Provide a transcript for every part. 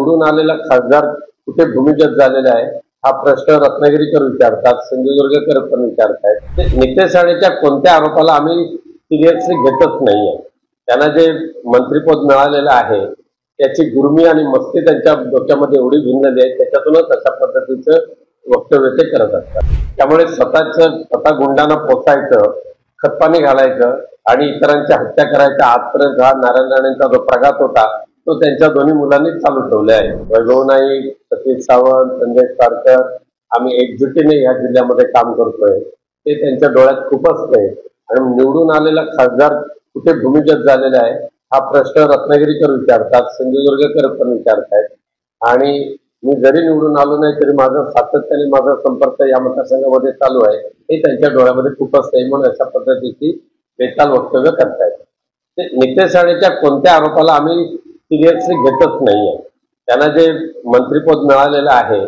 निवडून आलेला खासदार कुठे भूमिगत झालेला आहे हा प्रश्न रत्नागिरीकर विचारतात, सिंधुदुर्गकर पण विचारतायत। नितेश राणेच्या कोणत्या आरोपाला आम्ही सिरियसली घेतच नाहीये। त्यांना जे मंत्रिपद मिळालेलं आहे त्याची गुरमी आणि मस्ती त्यांच्या डोक्यामध्ये एवढी भिनलेली आहे, त्याच्यातूनच अशा पद्धतीचं वक्तव्य ते करत असतात। त्यामुळे स्वतः गुंडांना पोचायचं, खतपाणी घालायचं आणि इतरांची हत्या करायचा आजपर्यंत हा नारायण राणेंचा जो प्रघात होता तो त्यांच्या दोन्ही मुलांनी चालू ठेवला आहे। वैभव नाईक, सतीश सावंत, संजय सारकर आम्ही एकजुटीने या जिल्ह्यामध्ये काम करतोय, ते त्यांच्या डोळ्यात खूप असतंय। आणि निवडून आलेला खासदार कुठे भूमिगत झालेला आहे हा प्रश्न रत्नागिरीकर विचारतात, सिंधुदुर्गकर पण विचारतायत। आणि मी जरी निवडून आलो नाही तरी सातत्याने माझा संपर्क या मतदारसंघामध्ये चालू आहे, हे त्यांच्या डोळ्यामध्ये खूप असतंय, म्हणून अशा पद्धतीची बेताल वक्तव्य करतायत। नितेश राणेच्या कोणत्या आरोपाला आम्ही सिरियसली घेतच नाहीये। त्यांना जे मंत्रिपद मिळालेलं आहे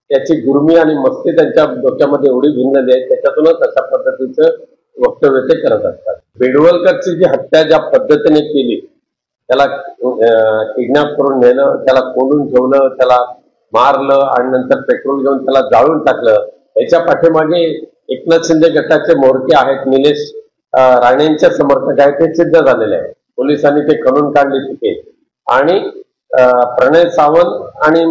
त्याची गुरमी आणि मस्ती त्यांच्या डोक्यामध्ये एवढी भिनलेली आहे, त्याच्यातूनच अशा पद्धतीचं वक्तव्य ते करत असतात। बेडवलकरची जी हत्या ज्या पद्धतीने केली, त्याला किडनॅप करून नेलं, त्याला कोंडून ठेवलं, त्याला मारलं आणि नंतर पेट्रोल घेऊन त्याला जाळून टाकलं, याच्या पाठीमागे एकनाथ शिंदे गटाचे म्होरके आहेत, निलेश राणेंच्या समर्थक आहेत, ते सिद्ध झालेले आहे। पोलिसांनी ते खणून काढले तिथे आणि प्रणय सावंत आणि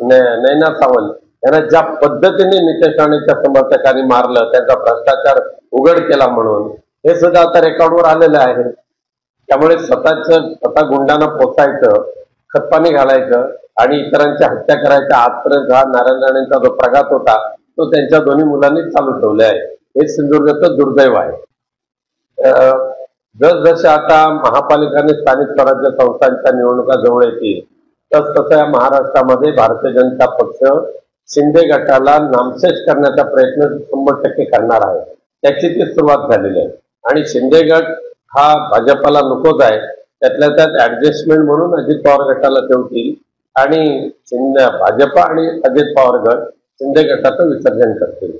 नैना सावंत यांना ज्या पद्धतीने नितेश राणेच्या समर्थकांनी मारलं, त्यांचा भ्रष्टाचार उघड केला म्हणून हे सुद्धा आता रेकॉर्डवर आलेलं आहे। त्यामुळे स्वतः गुंडांना पोचायचं, खतपाणी घालायचं आणि इतरांची हत्या करायचा आजपर्यंत हा नारायण राणेंचा जो प्रघात होता तो त्यांच्या दोन्ही मुलांनी चालू ठेवले आहे। हे सिंधुदुर्गाचं दुर्दैव आहे। जसजसे आता महापालिका आणि स्थानिक स्वराज्य संस्थांच्या निवडणुका जवळ येतील तसतसं या महाराष्ट्रामध्ये भारतीय जनता पक्ष शिंदे गटाला नामशेष करण्याचा प्रयत्न 100% करणार आहे। त्याची ती सुरुवात झालेली आहे आणि शिंदे गट हा भाजपाला नकोच आहे, त्यातल्या त्यात ऍडजस्टमेंट म्हणून अजित पवार गटाला ठेवतील आणि भाजपा आणि अजित पवार गट शिंदे गटाचं विसर्जन करतील।